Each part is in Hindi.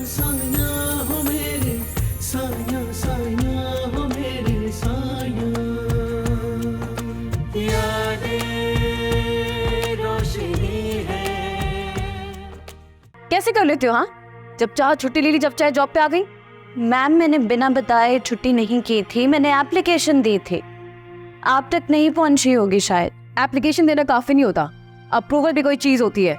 साया हो मेरे, साया साया हो मेरे साया। यादें रोशनी है। कैसे कर लेते हो? हाँ, जब चाह छुट्टी ले ली, जब चाहे जॉब पे आ गई। मैम, मैंने बिना बताए छुट्टी नहीं की थी, मैंने एप्लीकेशन दी थी। आप तक नहीं पहुंची होगी शायद। एप्लीकेशन देना काफी नहीं होता, अप्रूवल भी कोई चीज होती है।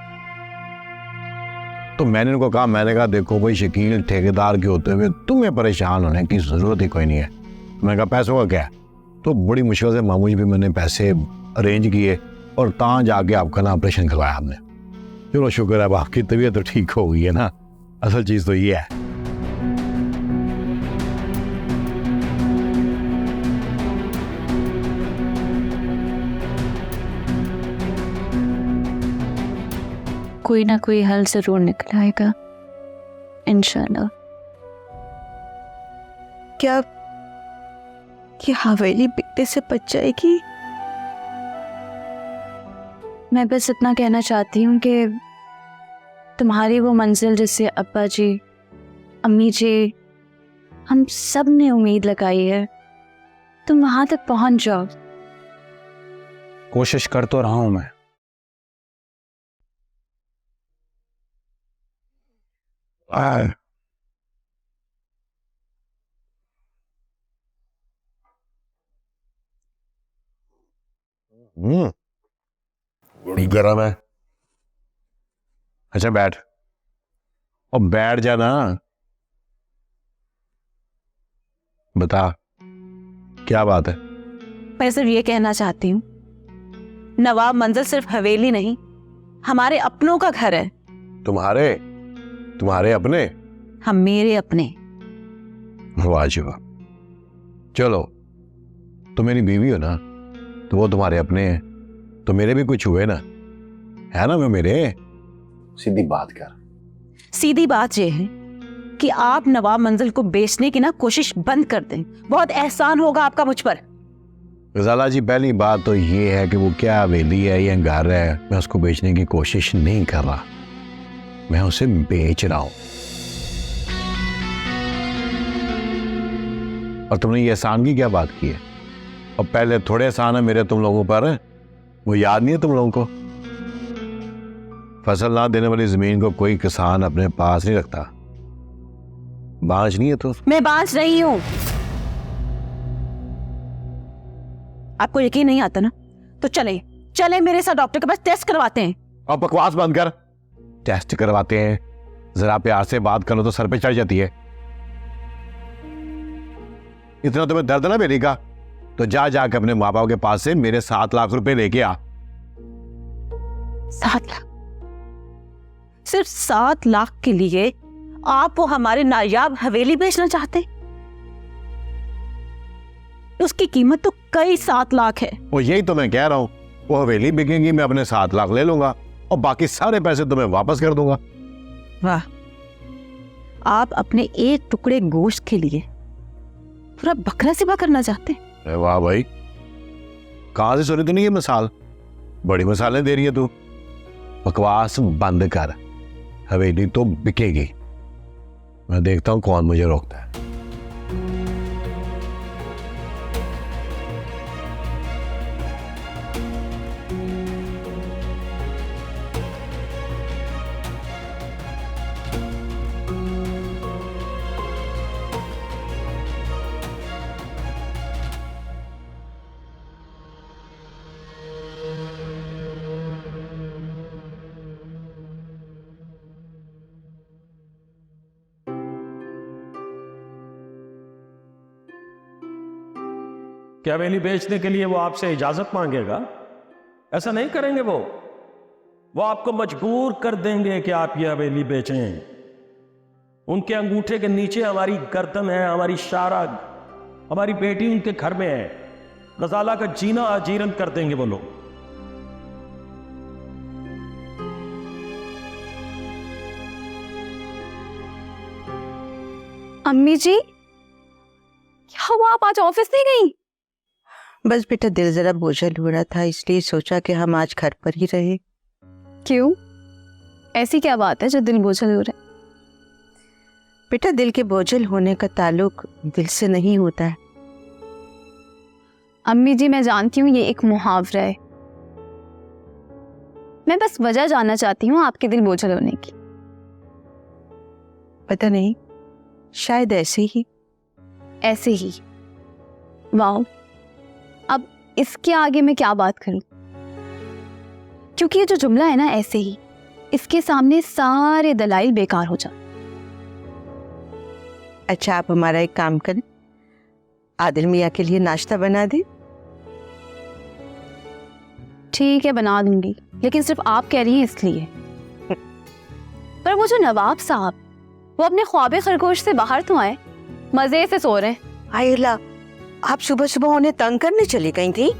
तो मैंने उनको कहा, मैंने कहा देखो भाई, शकील ठेकेदार के होते हुए तुम्हें परेशान होने की जरूरत ही कोई नहीं है। मैंने कहा पैसों का क्या? तो बड़ी मुश्किल से मामू जी भी मैंने पैसे अरेंज किए और तहाँ जाके आपका ना ऑपरेशन करवाया हमने। चलो शुक्र है, अब आपकी तबीयत तो ठीक हो गई है ना। असल चीज तो ये है। कोई ना कोई हल जरूर निकल आएगा इंशाल्लाह। क्या ये हवेली बिकने से बच जाएगी? मैं बस इतना कहना चाहती हूँ कि तुम्हारी वो मंजिल जिससे अब्बा जी, अम्मी जी, हम सब ने उम्मीद लगाई है, तुम वहां तक पहुंच जाओ। कोशिश कर तो रहा हूं मैं। बड़ी गर्म है। अच्छा बैठ, और बैठ जाना। बता क्या बात है? मैं सिर्फ ये कहना चाहती हूँ, नवाब मंजिल सिर्फ हवेली नहीं, हमारे अपनों का घर है। तुम्हारे तुम्हारे अपने? हम मेरे अपने। वाजिब। चलो, तो मेरी बीवी हो ना, तो वो तुम्हारे अपने हैं, तो मेरे भी कुछ हुए ना, है ना? मैं मेरे। सीधी बात कर। सीधी बात यह है कि आप नवाब मंजिल को बेचने की ना कोशिश बंद कर दें, बहुत एहसान होगा आपका मुझ पर। गजाला जी, पहली बात तो ये है कि वो क्या हवेली है या घर है, मैं उसको बेचने की कोशिश नहीं कर रहा, मैं उसे बेच रहा हूं। और तुमने ये एहसान की क्या बात की है? और पहले थोड़े एहसान है मेरे तुम लोगों पर, वो याद नहीं है तुम लोगों को? फसल ना देने वाली जमीन को कोई किसान अपने पास नहीं रखता। बांझ नहीं है तो? मैं बांझ नहीं हूं। आपको यकीन नहीं आता ना, तो चले चले मेरे साथ डॉक्टर के पास, टेस्ट करवाते हैं। अब बकवास बंद कर। टेस्ट करवाते हैं? जरा प्यार से बात करो तो सर पे चढ़ जाती है। इतना तुम्हें दर्द ना बेटी का, तो जा जाके अपने माँ बाप के पास से मेरे 7 लाख रुपए लेके आ। 7 लाख? सिर्फ 7 लाख के लिए आप वो हमारे नायाब हवेली बेचना चाहते हैं? उसकी कीमत तो कई 7 लाख है। वो यही तो मैं कह रहा हूं, वो हवेली बिकेगी, मैं अपने 7 लाख ले लूंगा और बाकी सारे पैसे तुम्हें वापस कर दूंगा। वाह, आप अपने एक टुकड़े गोश्त के लिए पूरा बकरा ज़िबा करना चाहते हैं? अरे वाह भाई, कहां से सुनी तूने ये मिसाल? बड़ी मिसालें दे रही है तू। बकवास बंद कर, हवेली तो बिकेगी। मैं देखता हूं कौन मुझे रोकता है। क्या हवेली बेचने के लिए वो आपसे इजाजत मांगेगा? ऐसा नहीं करेंगे वो आपको मजबूर कर देंगे कि आप ये हवेली बेचें। उनके अंगूठे के नीचे हमारी गर्दन है, हमारी शारा, हमारी बेटी उनके घर में है। गजाला का जीना अजीरन कर देंगे वो लोग। अम्मी जी, क्या हुआ? आप आज ऑफिस नहीं गई? बस बेटा, दिल जरा बोझल हो रहा था, इसलिए सोचा कि हम आज घर पर ही रहे। क्यों? ऐसी क्या बात है जो दिल बोझल हो रहा है? बेटा दिल के बोझल होने का ताल्लुक दिल से नहीं होता है। अम्मी जी मैं जानती हूँ ये एक मुहावरा है, मैं बस वजह जानना चाहती हूँ आपके दिल बोझल होने की। पता नहीं, शायद ऐसे ही। ऐसे ही? वाह, अब इसके आगे मैं क्या बात करूं, क्योंकि ये जो जुमला है ना ऐसे ही, इसके सामने सारे दलाइल बेकार हो जाते। अच्छा आप हमारा एक काम करें, आदिल मियाँ के लिए नाश्ता बना दे। ठीक है बना दूंगी, लेकिन सिर्फ आप कह रही हैं इसलिए। पर वो जो नवाब साहब, वो अपने ख्वाबे खरगोश से बाहर तो आए, मजे से सो रहे हैं। आयला, आप सुबह सुबह उन्हें तंग करने चली गई थी?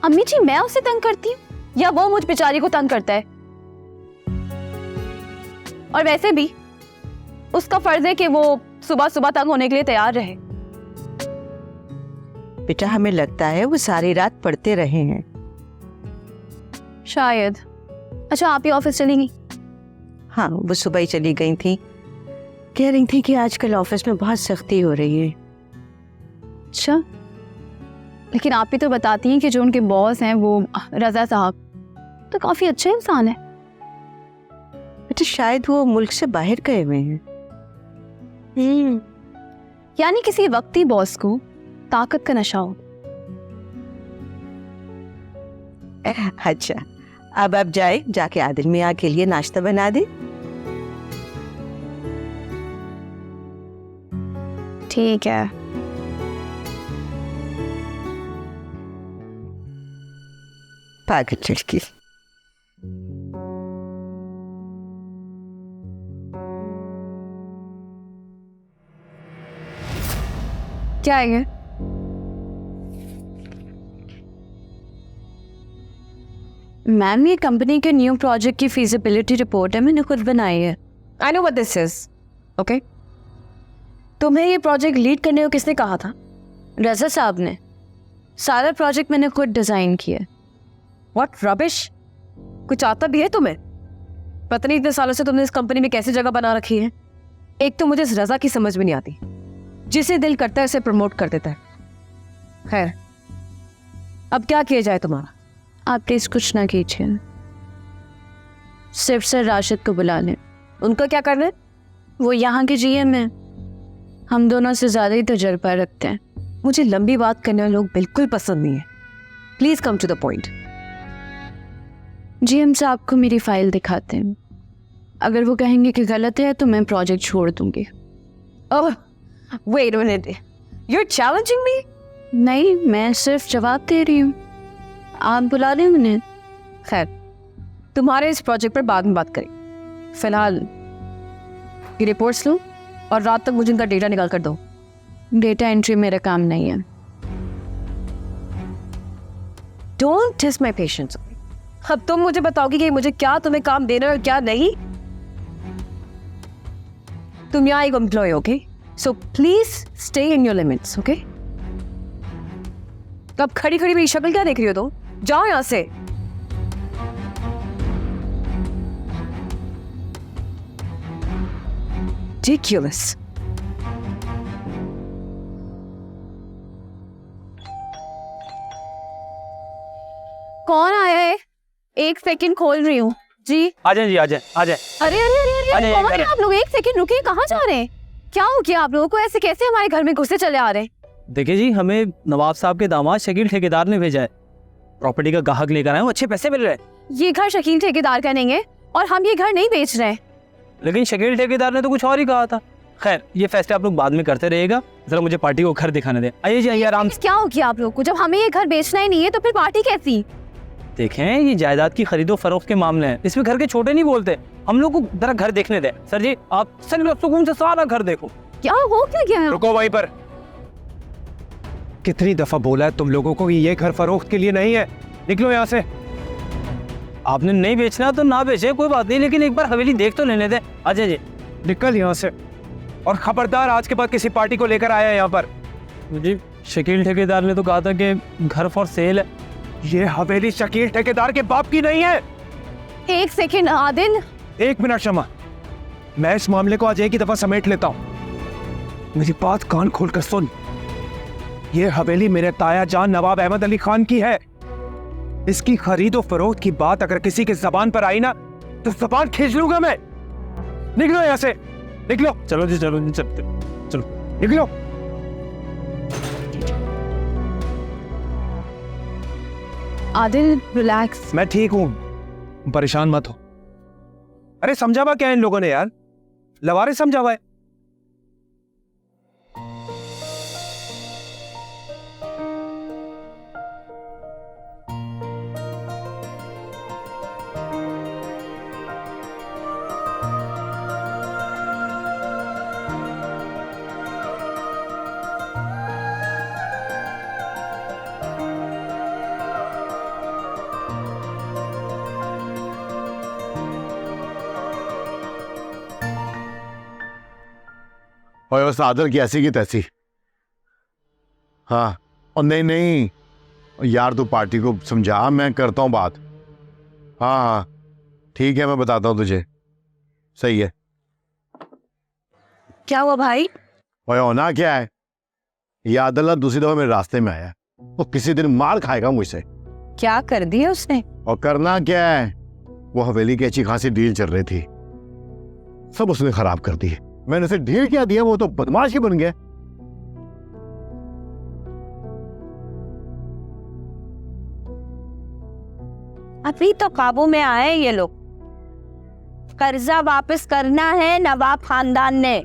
अम्मी जी मैं उसे तंग करती हूँ या वो मुझ बेचारी को तंग करता है? और वैसे भी उसका फर्ज है कि वो सुबह सुबह तंग होने के लिए तैयार रहे। बेटा हमें लगता है वो सारी रात पढ़ते रहे हैं। शायद। अच्छा आप ही ऑफिस चलेंगी? हाँ वो सुबह ही चली गई थी, कह रही थी कि आजकल ऑफिस में बहुत सख्ती हो रही है। अच्छा, लेकिन आप ही तो बताती हैं कि जो उनके बॉस हैं वो रजा साहब तो काफी अच्छे इंसान है। बेटा शायद वो मुल्क से बाहर गए हुए हैं। यानी किसी वक्ती बॉस को ताकत का नशा हो। अच्छा अब आप जाए, जाके आदिल मियाँ के लिए नाश्ता बना दे। ठीक है। पागल लड़की। क्या है ये? मैम ये कंपनी के न्यू प्रोजेक्ट की फीजिबिलिटी रिपोर्ट है, मैंने खुद बनाई है। I know what this is. Okay, तुम्हें ये प्रोजेक्ट लीड करने को किसने कहा था? रजा साहब ने। सारा प्रोजेक्ट मैंने खुद डिजाइन किया। व्हाट रबिश, कुछ आता भी है तुम्हें? पता नहीं इतने सालों से तुमने इस कंपनी में कैसी जगह बना रखी है। एक तो मुझे इस रजा की समझ में नहीं आती, जिसे दिल करता है उसे प्रमोट कर देता है। खैर अब क्या किया जाए तुम्हारा? आप प्लीज कुछ ना कीजिए, सिर्फ सर राशिद को बुला लें। उनका क्या करना है? वो यहाँ के जीएम हैं, हम दोनों से ज्यादा ही तजुर्बा रखते हैं। मुझे लंबी बात करने वाले लोग बिल्कुल पसंद नहीं है। Please come to the point. GM साहब को मेरी फाइल दिखाते हैं, अगर वो कहेंगे कि गलत है तो मैं प्रोजेक्ट छोड़ दूंगी। Oh wait a minute, you are challenging me? नहीं, मैं सिर्फ जवाब दे रही हूँ। आप बुला लें उन्हें। खैर तुम्हारे इस प्रोजेक्ट पर बाद में बात करें। फिलहाल ये रिपोर्ट्स लो और रात तक मुझे इनका डेटा निकाल कर दो। डेटा एंट्री मेरा काम नहीं है। Don't test my patience. अब तुम मुझे बताओगी कि मुझे क्या तुम्हें काम देना है और क्या नहीं। तुम यहाँ एक employ, okay? So please stay in your limits, okay? अब खड़ी खड़ी मेरी शक्ल क्या देख रही हो तुम? जाओ यहां से। Ridiculous. कौन आया है? एक सेकंड खोल रही हूँ जी। आ जाए जी, आ जाए, आ जाए। अरे अरे अरे आ अरे जाइए, कौन है घर। आप लोग? एक सेकंड रुकिए, कहाँ जा रहे हैं? क्या हो गया आप लोगों को? ऐसे कैसे हमारे घर में घुसे चले आ रहे हैं? देखिए जी, हमें नवाब साहब के दामाद शकील ठेकेदार ने भेजा है, प्रॉपर्टी का ग्राहक लेकर आए हैं, अच्छे पैसे मिल रहे हैं। ये घर शकील ठेकेदार का नहीं है और हम ये घर नहीं बेच रहे हैं। लेकिन शकील ठेकेदार ने तो कुछ और ही कहा था। खैर ये फैसले आप लोग बाद में करते रहिएगा, जरा मुझे पार्टी को घर दिखाने दें। आइए जी, आइए आराम से। क्या हो गया आप लोग को? जब हमें ये घर बेचना ही नहीं है तो फिर पार्टी कैसी? देखें, ये जायदाद की खरीदो फरोख्त के मामले हैं, इसमें घर के छोटे नहीं बोलते। हम लोग को जरा घर देखने दें। सर जी आप सुकून से सारा घर देखो। क्या हो क्या गया? रुको वहीं पर। कितनी दफा बोला है तुम लोगों को कि ये घर फरोख्त के लिए नहीं है, निकलो यहाँ से। आपने नहीं बेचना तो ना बेचे, कोई बात नहीं, लेकिन एक बार हवेली देख तो लेने दें। अजय जी निकल यहाँ से, और खबरदार आज के बाद किसी पार्टी को लेकर आया यहाँ पर। जी शकील ठेकेदार ने तो कहा था कि घर फॉर सेल है। ये हवेली शकील ठेकेदार के बाप की नहीं है। एक सेकंड आदिल। एक मिनट शमा, मैं इस मामले को आज एक ही दफा समेट लेता हूँ। मेरी बात कान खोलकर सुन। ये हवेली मेरे ताया जान नवाब अहमद अली खान की है। इसकी खरीदो फरोख्त की बात अगर किसी के जबान पर आई ना तो जबान खींच लूंगा मैं। निकलो यहां से, निकलो। चलो जी, चलो जी, चलते, चलो। निकलो। आदिल रिलैक्स। मैं ठीक हूं, परेशान मत हो। अरे समझावा क्या है इन लोगों ने यार, लवारे समझावा है। और बस आदल की ऐसी तैसी। हाँ, और नहीं नहीं यार, तू पार्टी को समझा, मैं करता हूँ बात। हाँ हाँ ठीक है, मैं बताता हूँ तुझे। सही है। क्या हुआ भाई? और होना क्या है, ये आदल ना दूसरी दफा मेरे रास्ते में आया, वो किसी दिन मार खाएगा मुझसे। क्या कर दिया उसने? और करना क्या है, वो हवेली की अच्छी खासी डील चल रही थी, सब उसने खराब कर दी। मैंने उसे डील क्या दिया, वो तो बदमाश ही बन गया। अभी तो काबू में आए ये लोग। कर्जा वापस करना है नवाब खानदान ने,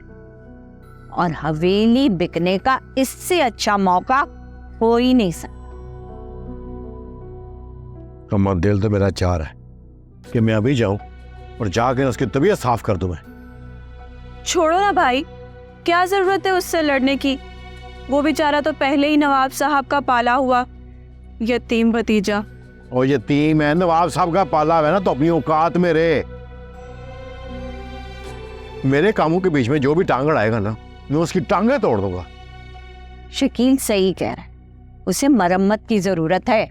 और हवेली बिकने का इससे अच्छा मौका हो ही नहीं सकता। तो दिल तो मेरा चाह रहा है कि मैं अभी जाऊं और जाकर उसकी तबीयत साफ कर दूं। मैं छोड़ो ना भाई, क्या जरूरत है उससे लड़ने की? वो बेचारा तो पहले ही नवाब साहब का पाला हुआ यतीम भतीजा। और यतीम है, नवाब साहब का पाला है ना, तो अपनी औकात में रहे। मेरे कामों के बीच में जो भी टांग अड़ाएगा ना, मैं उसकी टांगें तोड़ दूंगा। शकील सही कह रहा है, उसे मरम्मत की जरूरत है।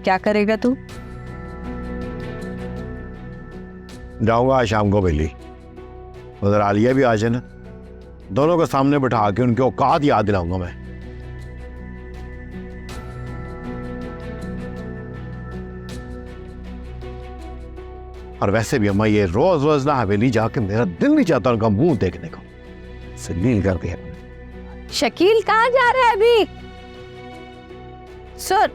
क्या करेगा तू? जाऊंगा आज शाम को हवेली, उधर आलिया भी आ जाए ना, दोनों को सामने बिठा के उनकी औकात याद दिलाऊंगा मैं। और वैसे भी अम्मा, ये रोज रोज ना हवेली जाके मेरा दिल नहीं चाहता उनका मुंह देखने को। सलील कर दिया। शकील कहाँ जा रहा है अभी? सर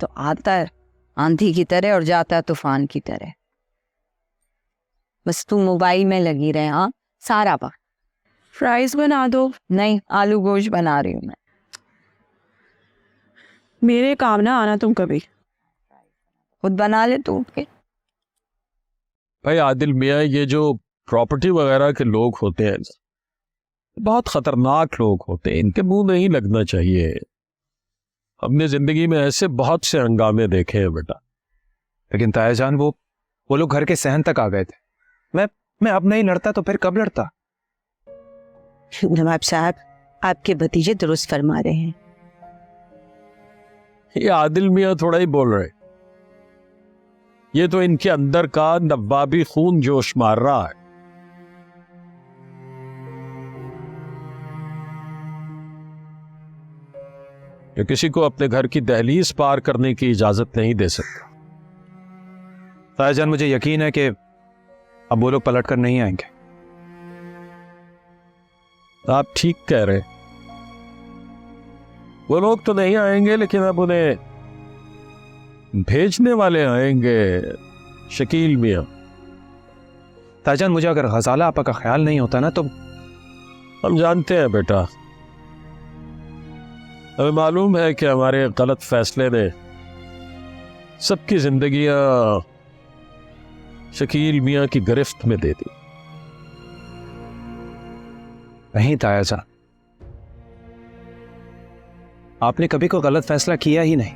तो आता है आंधी की तरह और जाता है तूफान की तरह। बस तू मोबाइल में लगी रहे। हाँ, सारा वक्त। फ्राइज बना दो। नहीं, आलू गोश्त बना रही हूँ मैं। मेरे काम ना आना तुम कभी। खुद बना ले तू उठ के। भाई आदिल मियाँ, ये जो प्रॉपर्टी वगैरह के लोग होते हैं बहुत खतरनाक लोग होते हैं, इनके मुंह नहीं लगना चाहिए। हमने जिंदगी में ऐसे बहुत से हंगामे देखे हैं बेटा। लेकिन ताया जान, वो लोग घर के सहन तक आ गए थे। मैं अब नहीं लड़ता तो फिर कब लड़ता? नवाब साहब, आपके भतीजे दुरुस्त फरमा रहे हैं। ये आदिल मियाँ थोड़ा ही बोल रहे, ये तो इनके अंदर का नवाबी खून जोश मार रहा है। ये किसी को अपने घर की दहलीज पार करने की इजाजत नहीं दे सकता। ताया जान, मुझे यकीन है कि अब वो लोग पलट कर नहीं आएंगे। आप ठीक कह रहे, वो लोग तो नहीं आएंगे, लेकिन अब उन्हें भेजने वाले आएंगे, शकील मियाँ। ताया जान, मुझे अगर गजाला आपा का ख्याल नहीं होता ना तो। हम जानते हैं बेटा, हमें मालूम है कि हमारे गलत फैसले ने सबकी जिंदगियां शकील मियाँ की गिरफ्त में दे दी। नहीं ताया जान, आपने कभी कोई गलत फैसला किया ही नहीं।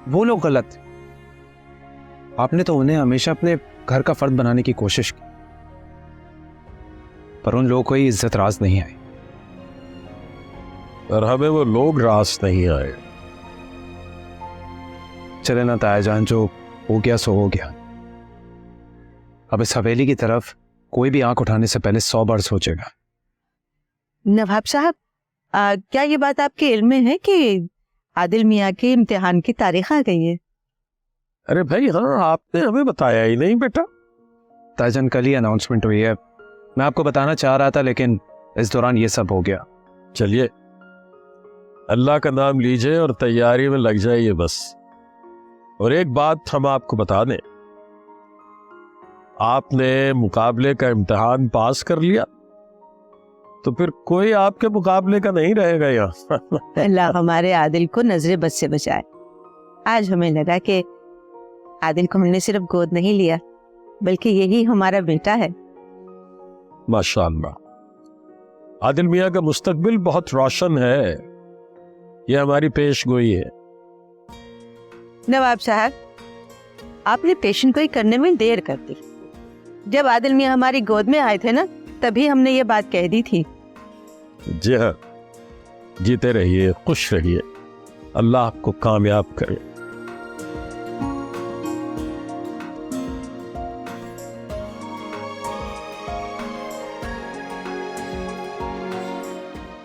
वो लोग गलत, आपने तो उन्हें हमेशा अपने घर का फर्द बनाने की कोशिश की, पर उन लोगों को इज्जत राज नहीं आई। और हमें वो लोग रास नहीं आए। चले ना ताया जान, जो हो गया सो हो गया। अब इस हवेली की तरफ कोई भी आंख उठाने से पहले 100 बार सोचेगा। नवाब साहब, क्या ये बात आपके इल्म में है कि आदिल मियाँ के इम्तिहान की तारीख आ गई है? अरे भाई हाँ, आपने हमें बताया ही नहीं बेटा। ताजन कल ही अनाउंसमेंट हुई है, मैं आपको बताना चाह रहा था लेकिन इस दौरान ये सब हो गया। चलिए, अल्लाह का नाम लीजिए और तैयारी में लग जाइए बस। और एक बात हम आपको बता दें, आपने मुकाबले का इम्तिहान पास कर लिया तो फिर कोई आपके मुकाबले का नहीं रहेगा यहाँ। अल्लाह हमारे आदिल को नजरे बद से बचाए। आज हमें लगा कि आदिल को हमने सिर्फ गोद नहीं लिया बल्कि यही हमारा बेटा है। माशाअल्लाह, आदिल मियाँ का मुस्तकबिल बहुत रोशन है, यह हमारी पेशगोई है। नवाब साहब, आपने पेशन गोई करने में देर कर दी। जब आदिल मियाँ हमारी गोद में आए थे ना, तभी हमने ये बात कह दी थी। जी हाँ, जीते रहिए, खुश रहिए, अल्लाह आपको कामयाब करे।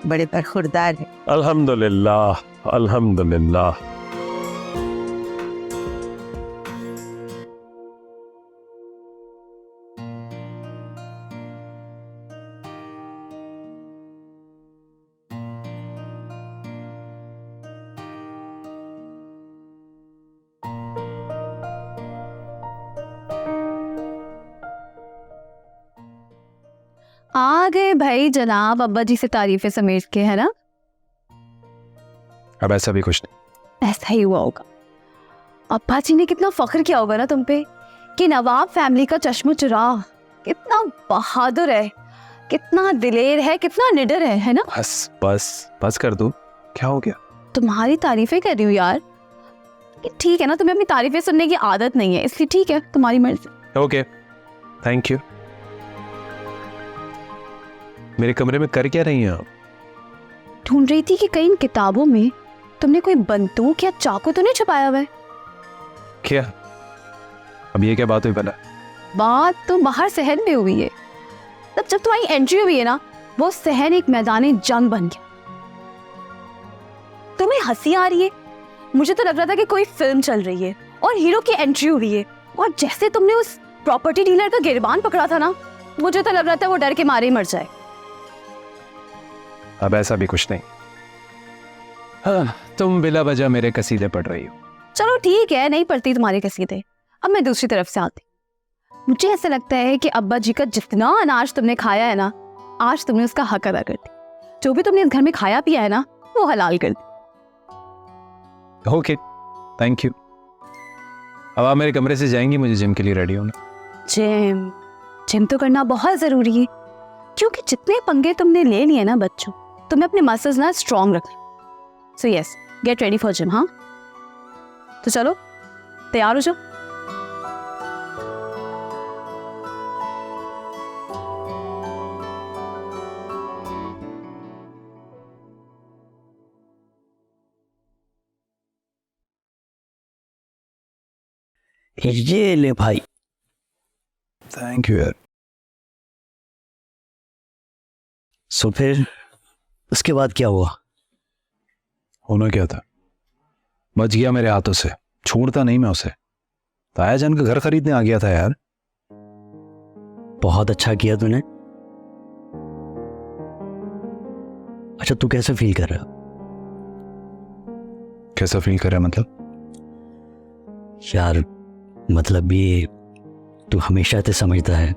बड़े बरखुरदार है। अल्हम्दुलिल्लाह, अल्हम्दुलिल्लाह। आ गए भाई जनाब अब्बा जी से तारीफें समेट के, है ना? अब ऐसा भी कुछ नहीं। ऐसा ही हुआ होगा। अब्बा जी ने कितना फख्र किया होगा ना तुम पे कि नवाब फैमिली का चश्म चुराग कितना बहादुर है, कितना दिलेर है, कितना निडर है ना? बस बस बस कर दो, क्या हो गया? तुम्हारी तारीफें कर रही हूँ यार। कि ठीक है ना, तुम्हें अपनी तारीफें सुनने की आदत नहीं है, इसलिए ठीक है, तुम्हारी मर्जी। Okay, thank you. मेरे कमरे में कर क्या रही हैं आप? ढूंढ रही थी कि कहीं इन किताबों में तुमने कोई बंदूक या चाकू तो नहीं छुपाया हुआ है। क्या? अब ये क्या बात हुई भला? बात तो बाहर सहन में हुई है। तब जब तुम्हारी एंट्री हुई है ना, वो सहन एक मैदान जंग बन गया। तुम्हें हंसी आ रही है? मुझे तो लग रहा था कि कोई फिल्म चल रही है और हीरो की एंट्री हुई है, और जैसे तुमने उस प्रॉपर्टी डीलर का गिरबान पकड़ा था ना, मुझे तो लग रहा था वो डर के मारे ही मर जाए। अब ऐसा भी कुछ नहीं। हाँ, तुम बिला वजह मेरे कसीदे पढ़ रही हो। चलो ठीक है, नहीं पढ़ती तुम्हारे कसीदे। अब मैं दूसरी तरफ से आती। मुझे ऐसा लगता है कि अब्बा जी का जितना अनाज तुमने खाया है ना, आज तुमने उसका हक अदा कर दिया। जो भी तुमने इस घर में खाया पिया है ना, वो हलाल कर दी। Okay, thank you. अब आप मेरे कमरे से जाएंगी, मुझे जिम के लिए रेडी होना। जिम तो करना बहुत जरूरी है, क्योंकि जितने पंगे तुमने ले लिए ना बच्चों, तुम्हें अपने मसल्स ना स्ट्रॉन्ग रखना। So yes, get ready for gym. हाँ तो चलो, तैयार हो जाओ। ये ले भाई। थैंक यू यार। सो फिर उसके बाद क्या हुआ? होना क्या था, बच गया मेरे हाथों से, छोड़ता नहीं मैं उसे। ताया जान का घर खरीदने आ गया था यार। बहुत अच्छा किया तूने। अच्छा, तू कैसे फील कर रहा? कैसा फील कर रहा है मतलब? यार मतलब ये, तू हमेशा से समझता है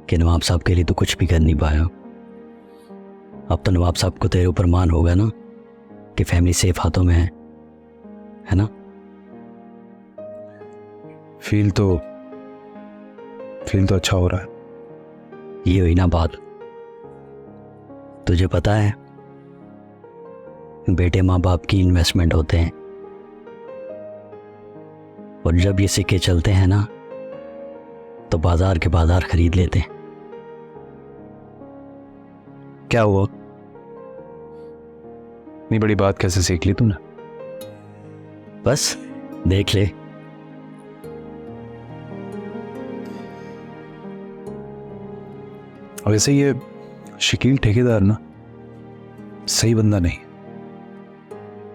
कि नवाब साहब के लिए तू कुछ भी कर नहीं पाया। अब तो नवाब साहब को तेरे ऊपर मान होगा ना कि फैमिली सेफ हाथों में है ना? फील तो अच्छा हो रहा है। ये हुई ना बात। तुझे पता है, बेटे माँ बाप की इन्वेस्टमेंट होते हैं, और जब ये सिक्के चलते हैं ना, तो बाजार के बाजार खरीद लेते हैं। क्या हुआ? इतनी बड़ी बात कैसे सीख ली तूने? बस देख ले। वैसे ये शकील ठेकेदार ना सही बंदा नहीं,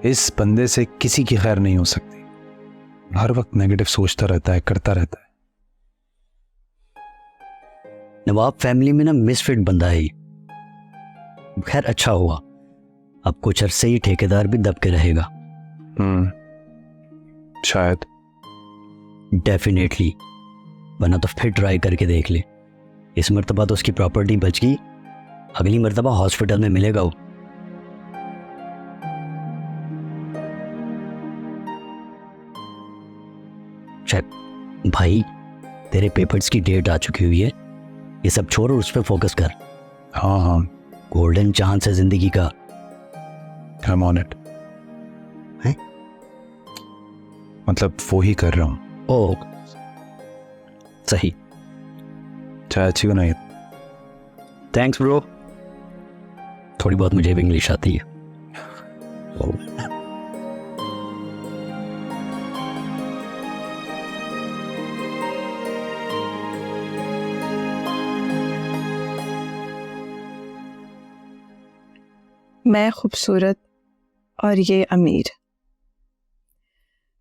इस बंदे से किसी की खैर नहीं हो सकती। हर वक्त नेगेटिव सोचता रहता है, करता रहता है। नवाब फैमिली में ना मिसफिट बंदा है ये। खैर अच्छा हुआ, अब कुछ अरसे ही ठेकेदार भी दब के रहेगा। शायद। डेफिनेटली, वरना तो फिर ट्राई करके देख ले। इस मर्तबा तो उसकी प्रॉपर्टी बच गई, अगली मर्तबा हॉस्पिटल में मिलेगा वो। भाई तेरे पेपर्स की डेट आ चुकी हुई है, ये सब छोड़ और उस पर फोकस कर। हाँ हाँ, गोल्डन चांस है जिंदगी का। I'm on it। हैं? मतलब वो ही कर रहा हूँ। ओह सही, चाय अच्छी बनाई। Thanks bro. थोड़ी बहुत मुझे भी इंग्लिश आती है। मैं खूबसूरत और ये अमीर,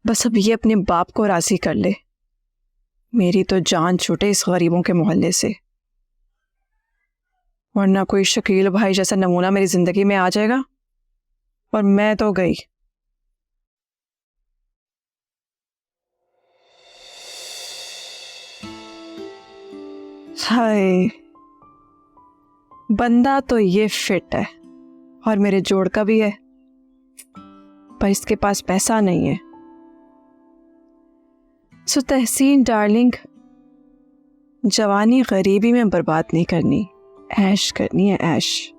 बस अब ये अपने बाप को राजी कर ले, मेरी तो जान छूटे इस गरीबों के मोहल्ले से, वरना कोई शकील भाई जैसा नमूना मेरी जिंदगी में आ जाएगा और मैं तो गई। हाय, बंदा तो ये फिट है और मेरे जोड़ का भी है, पर इसके पास पैसा नहीं है। सो तहसीन डार्लिंग, जवानी गरीबी में बर्बाद नहीं करनी, ऐश करनी है ऐश।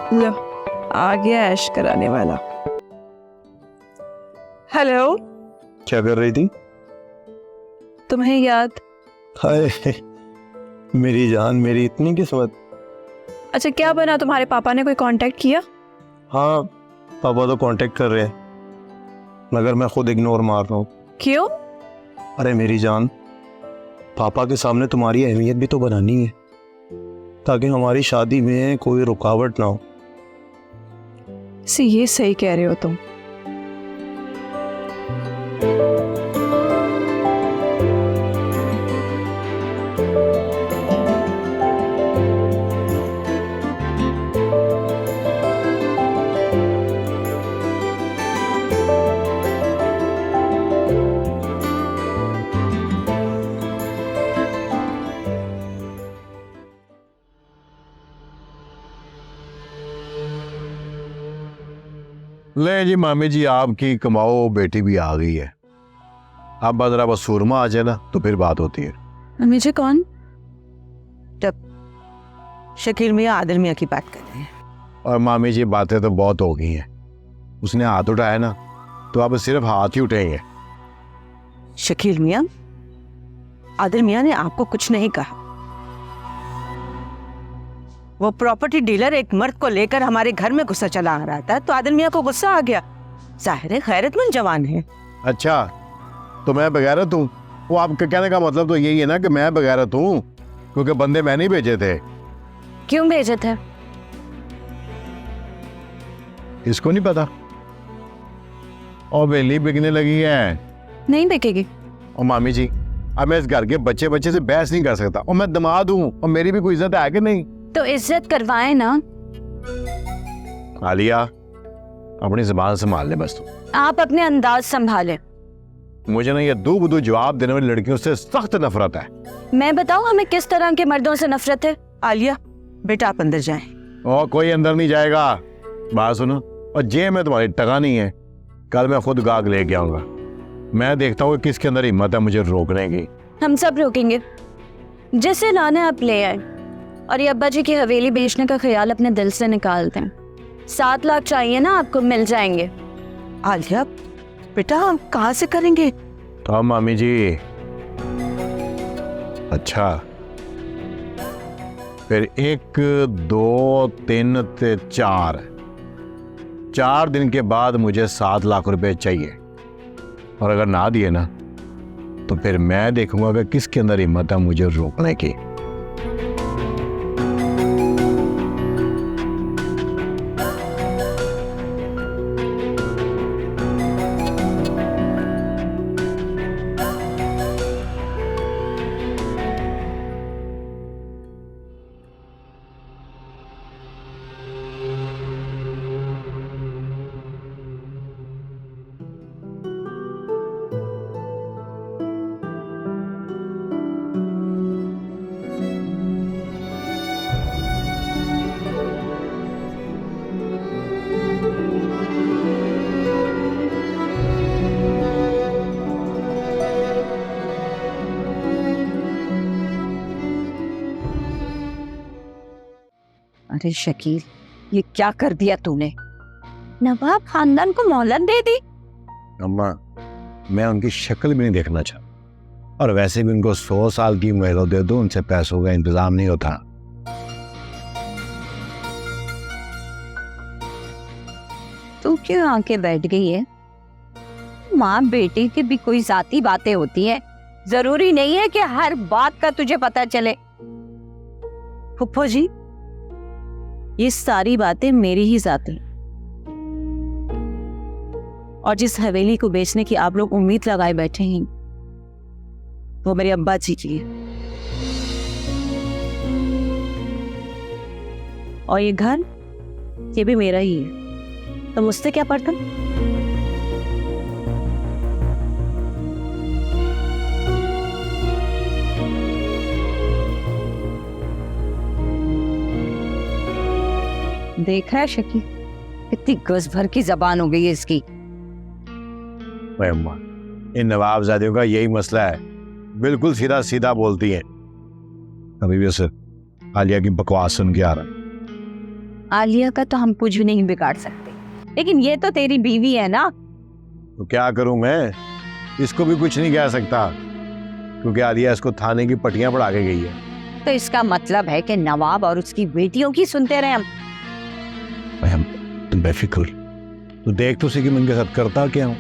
लो आ गया ऐश कराने वाला। हेलो, क्या कर रही थी? तुम्हें याद? हाय मेरी जान, मेरी इतनी किस्मत। अच्छा क्या बना, तुम्हारे पापा ने कोई कांटेक्ट किया? हाँ, पापा तो कांटेक्ट कर रहे हैं, मगर मैं खुद इग्नोर मार रहा हूँ। क्यों? अरे मेरी जान, पापा के सामने तुम्हारी अहमियत भी तो बनानी है, ताकि हमारी शादी में कोई रुकावट ना हो। ये सही कह रहे हो तुम। ले जी मामी जी, आपकी कमाओ बेटी भी आ गई है। अब जरा बस सूरमा आ जाए ना तो फिर बात होती है। मुझे कौन? शकील मियाँ आदिल मियाँ की बात कर रहे हैं। और मामी जी बातें तो बहुत हो गई हैं, उसने हाथ उठाया ना तो अब सिर्फ हाथ ही उठाएंगे। शकील मियाँ, आदिल मियाँ ने आपको कुछ नहीं कहा। वो प्रॉपर्टी डीलर एक मर्द को लेकर हमारे घर में घुसा चला आ रहा था, तो आदिल मियाँ को गुस्सा आ गया। जाहिर है गैरतमंद जवान है। अच्छा, तो मैं बगैरत हूँ? वो आपके कहने का मतलब तो यही है ना कि मैं बगैरत हूँ, क्योंकि बंदे मैंने ही भेजे थे। क्यों भेजे थे? इसको नहीं पता? और बेली बिकने लगी है। नहीं बिकेगी। और मामी जी, अब मैं इस घर के बच्चे बच्चे से बहस नहीं कर सकता, और मैं दामाद हूँ और मेरी भी कोई इज्जत है कि नहीं? तो इज्जत करवाए ना। आलिया, अपनी जुबान संभाल ले बस तू। आप अपने अंदाज संभाले। मुझे ना ये दो बुदू जवाब देने वाली लड़कियों से सख्त नफरत है। मैं बताऊं हमें किस तरह के मर्दों से नफरत है? आलिया बेटा, आप अंदर जाएं। और कोई अंदर नहीं जाएगा। बात सुनो, और जेब में तुम्हारी टका नहीं है, कल मैं खुद गाग लेके आऊंगा। मैं देखता हूँ किसके अंदर हिम्मत है मुझे रोकने की। हम सब रोकेंगे, जिसे लाने आप ले आए। और ये अब्बा जी की हवेली बेचने का ख्याल अपने दिल से निकाल दें। 7 लाख चाहिए ना आपको, मिल जाएंगे। आलिया बेटा हम कहाँ से करेंगे? तो मामी जी, अच्छा फिर 1 2 3 ते 4 दिन के बाद मुझे 7 लाख रुपए चाहिए, और अगर ना दिए ना तो फिर मैं देखूंगा कि किसके अंदर हिम्मत है मुझे रोकने की। अरे शकील, ये क्या कर दिया तूने? नवाब खानदान को मोहलत दे दी। अम्मा, मैं उनकी शक्ल भी नहीं देखना चाहता, और वैसे भी उनको 100 साल की मोहलत दे दो, उनसे पैसों का इंतजाम नहीं होता। तू क्यों आके बैठ गई है? माँ बेटी की भी कोई जाती बातें होती है, जरूरी नहीं है कि हर बात का तुझे पता चले। फुप्पो जी, ये सारी बातें मेरी ही जाती हैं, और जिस हवेली को बेचने की आप लोग उम्मीद लगाए बैठे हैं वो मेरे अब्बा जी की है। और ये घर, ये भी मेरा ही है, तो मुझसे क्या पड़ता? देखा है शकील, कितनी गज भर की जबान हो गई है इसकी। ओए अम्मा, इन नवाबजादियों का यही मसला है, बिल्कुल सीधा सीधा बोलती हैं। अभी भी उसे आलिया की बकवास सुन के आ रहा है। आलिया का तो हम कुछ भी नहीं बिगाड़ सकते, लेकिन ये तो तेरी बीवी है ना। तो क्या करूं मैं, इसको भी कुछ नहीं कह सकता, क्योंकि आलिया इसको थाने की पटियां पढ़ा के गई है। तो इसका मतलब है कि नवाब और उसकी बेटियों की सुनते रहे हम। तुम बेफिक्र, तो देख तो सही कि मैं इनके साथ करता क्या हूँ,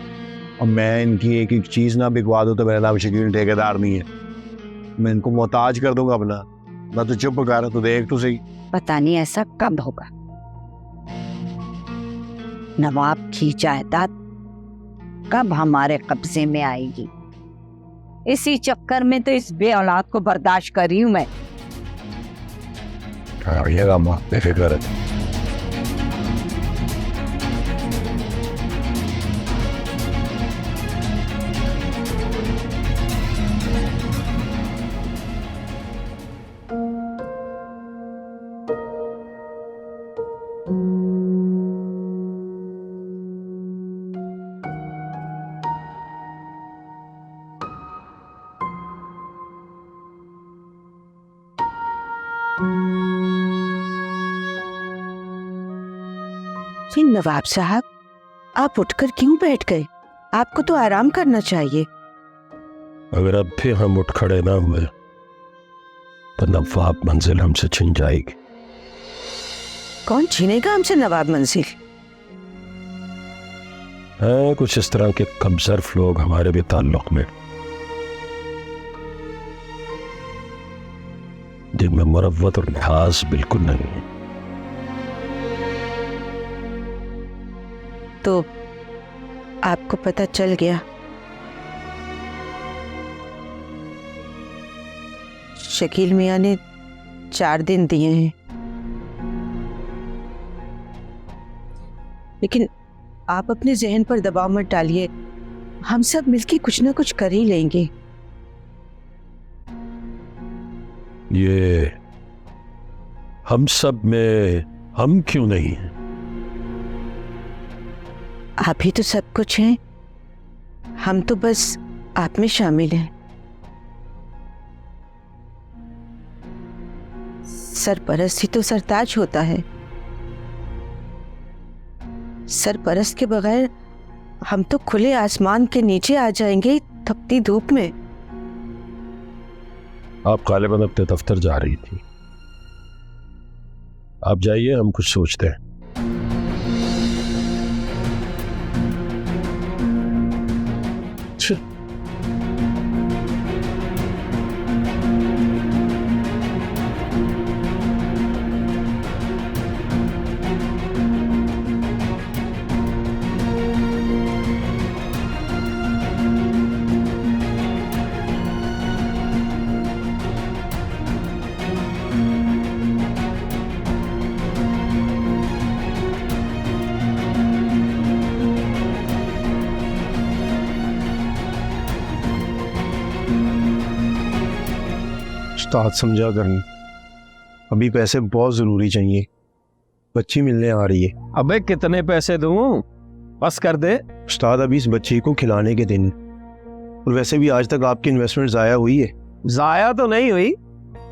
और मैं इनकी एक एक चीज ना बिकवा दूं तो मेरा नाम शकील ठेकेदार नहीं है, मैं इनको मोहताज कर दूंगा अपना। मैं तो चुप कर, तो देख तो सही। पता नहीं ऐसा कब होगा। नवाब की जायदाद कब हमारे कब्जे में आएगी, इसी चक्कर में तो इस बे औलाद को बर्दाश्त कर रही हूं मैं। ये अम्मा बेफिक्र है। नवाब साहब, आप उठकर क्यों बैठ गए? आपको तो आराम करना चाहिए। अगर अब भी हम उठ खड़े ना हुए तो नवाब मंजिल हमसे छिन जाएगी। कौन छीनेगा हमसे नवाब मंजिल? हैं कुछ इस तरह के कमजोर लोग हमारे भी ताल्लुक में, जिनमें मुरव्वत और लिहाज बिल्कुल नहीं है। तो आपको पता चल गया? शकील मियां ने 4 दिन दिए हैं, लेकिन आप अपने जहन पर दबाव मत डालिए, हम सब मिलके कुछ ना कुछ कर ही लेंगे। ये हम सब में हम क्यों नहीं हैं? आप ही तो सब कुछ हैं, हम तो बस आप में शामिल हैं। सरपरस्त ही तो सरताज होता है। सरपरस्त के बगैर हम तो खुले आसमान के नीचे आ जाएंगे तपती धूप में। आप गालिबन अपने दफ्तर जा रही थी, आप जाइए, हम कुछ सोचते हैं। उस्ताद समझा करनी, अभी पैसे बहुत जरूरी चाहिए, बच्ची मिलने आ रही है। अबे कितने पैसे दूं? बस कर दे। उस्ताद अभी इस बच्ची को खिलाने के दिन, और वैसे भी आज तक आपकी इन्वेस्टमेंट जाया हुई है। जाया तो नहीं हुई,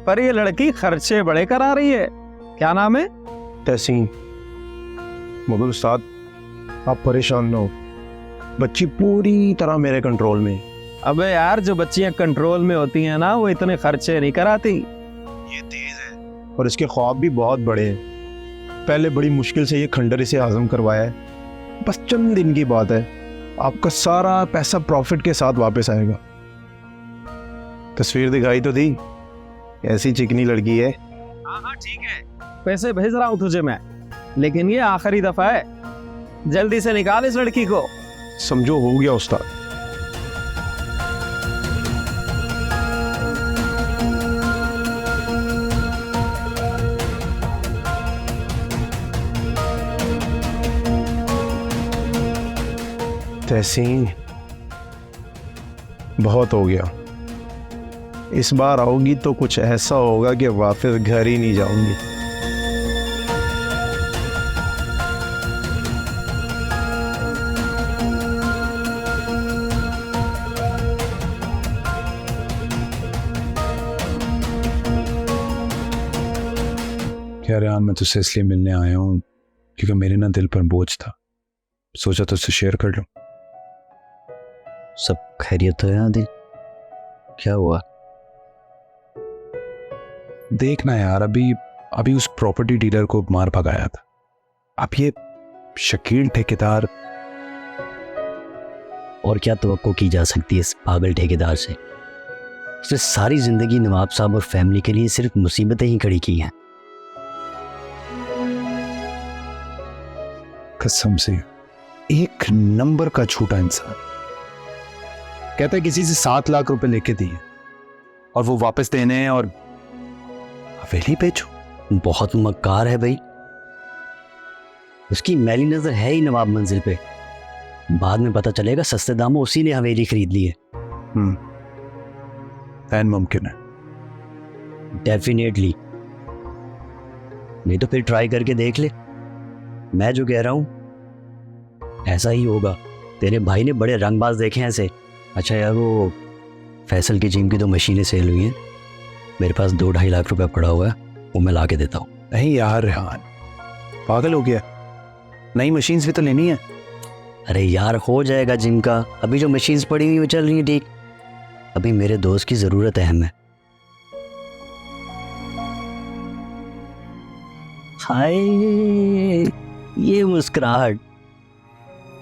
पर ये लड़की खर्चे बड़े करा रही है। क्या नाम है? तहसीन। मगर उस्ताद आप परेशान ना हो, बच्ची पूरी तरह मेरे कंट्रोल में है। अबे यार, जो बच्चियां कंट्रोल में होती हैं ना, वो इतने खर्चे नहीं कराती। ये तेज है और इसके ख्वाब भी बहुत बड़े हैं। पहले बड़ी मुश्किल से ये खंडर इसे हाज़म करवाया है, बस चंद दिन की बात है, आपका सारा पैसा प्रॉफिट के साथ वापस आएगा। तस्वीर दिखाई तो दी, ऐसी चिकनी लड़की है। हाँ ठीक है, पैसे भेज रहा हूँ तुझे मैं, लेकिन ये आखिरी दफा है, जल्दी से निकाल इस लड़की को। समझो हो गया उस्ताद। तहसीन, बहुत हो गया, इस बार आओगी तो कुछ ऐसा होगा कि वापस घर ही नहीं जाऊंगी। क्या रेहान, मैं तुझसे इसलिए मिलने आया हूँ क्योंकि मेरे ना दिल पर बोझ था, सोचा तुझसे शेयर कर लूं। सब खैरियत है आदिल? क्या हुआ? देखना यार, अभी उस प्रॉपर्टी डीलर को मार भगाया था। अब ये शकील ठेकेदार। और क्या तवक्को की जा सकती है इस पागल ठेकेदार से? उसने सारी जिंदगी नवाब साहब और फैमिली के लिए सिर्फ मुसीबतें ही खड़ी की हैं। कसम से एक नंबर का झूठा इंसान। कहता है किसी से 7 लाख रुपए लेके दिए और वो वापस देने हैं और हवेली बेचो। बहुत मक्कार है भाई, उसकी मैली नजर है ही नवाब मंजिल पे। बाद में पता चलेगा सस्ते दामों उसी ने हवेली खरीद ली है। ऐन मुमकिन है। डेफिनेटली, नहीं तो फिर ट्राई करके देख ले। मैं जो कह रहा हूं ऐसा ही होगा। तेरे भाई ने बड़े रंगबाज देखे हैं ऐसे। अच्छा यार, वो फैसल की जिम की 2 मशीनें सेल हुई हैं, मेरे पास 2-2.5 लाख रुपए पड़ा हुआ है, वो मैं ला के देता हूँ। नहीं यार रेहान, पागल हो गया, नई मशीन्स भी तो लेनी है। अरे यार हो जाएगा जिम का, अभी जो मशीन्स पड़ी हुई वो चल रही है ठीक। अभी मेरे दोस्त की ज़रूरत है हमें। हाय ये मुस्कुराहट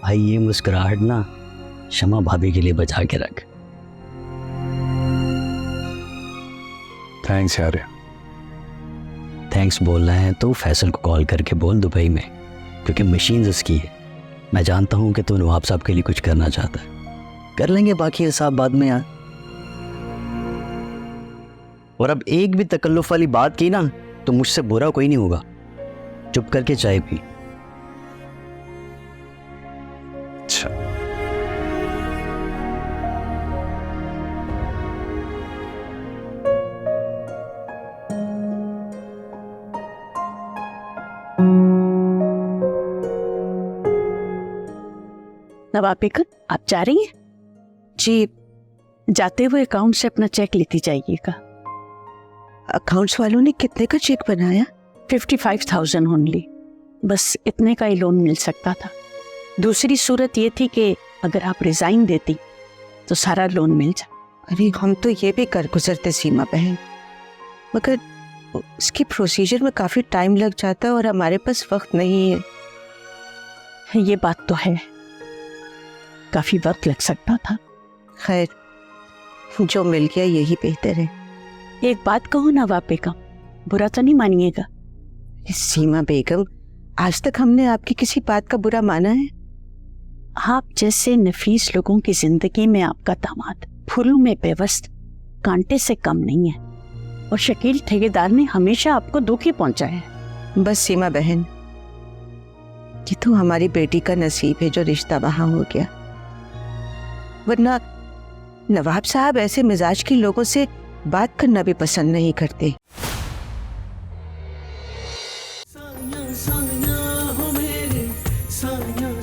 भाई, ये मुस्कुराहट ना शमा भाभी के लिए बचा के रख। थैंक्स यार। थैंक्स बोलना है तो फैसल को कॉल करके बोल दुबई में, क्योंकि मशीन उसकी है। मैं जानता हूँ कि तू नवाब साहब के लिए कुछ करना चाहता है, कर लेंगे बाकी हिसाब बाद में यार। और अब एक भी तकल्लुफ वाली बात की ना तो मुझसे बुरा कोई नहीं होगा। चुप करके चाय पी। अच्छा नवाब बेगम, आप जा रही हैं? जी, जाते हुए अकाउंट से अपना चेक लेती जाइएगा। अकाउंट्स वालों ने कितने का चेक बनाया? 55,000 ओनली, बस इतने का ही लोन मिल सकता था। दूसरी सूरत ये थी कि अगर आप रिजाइन देती तो सारा लोन मिल जाए। अरे हम तो ये भी कर गुजरते सीमा बहन, मगर उसकी प्रोसीजर में काफी टाइम लग जाता है और हमारे पास वक्त नहीं है। ये बात तो है, काफी वक्त लग सकता था। खैर, जो मिल गया यही बेहतर है। एक बात कहूँ नवाब बेगम, बुरा तो नहीं मानिएगा। सीमा बेगम, आज तक हमने आपकी किसी बात का बुरा माना है? आप जैसे नफीस लोगों की जिंदगी में आपका दामाद फूलों में बेवस्त कांटे से कम नहीं है, और शकील ठेकेदार ने हमेशा आपको दुख ही पहुंचाया है। बस सीमा बहन, ये तो हमारी बेटी का नसीब है जो रिश्ता वहां हो गया, वरना नवाब साहब ऐसे मिजाज के लोगों से बात करना भी पसंद नहीं करते। साया साया हो मेरे साया